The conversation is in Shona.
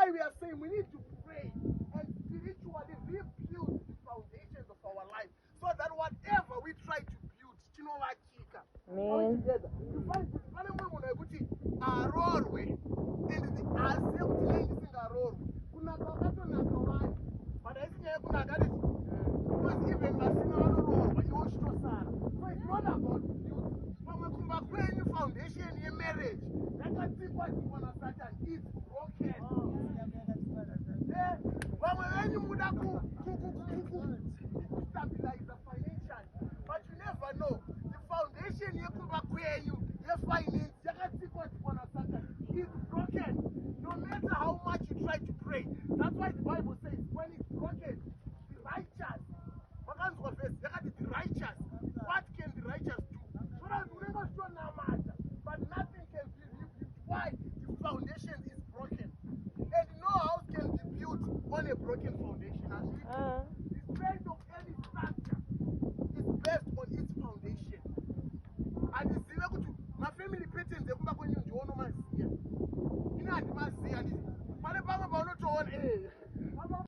why we are saying we need to pray and spiritually rebuild the foundations of our life so that whatever we try to build, you know, like Chika, all together, you find this animal when I put it a roadway, and the assembly thing a roadway. Kuna kakato na kawai, but I think kuna that is because even national roadway, you should start. So it's not about build. When we come back when you foundation in marriage, that can see what you want to start and it's broken. When you would have to stabilize the financial, but you never know. The foundation you come back where you finance, you can see what you want to start and it's broken. No matter how much you try to pray. That's why the Bible says when it's broken,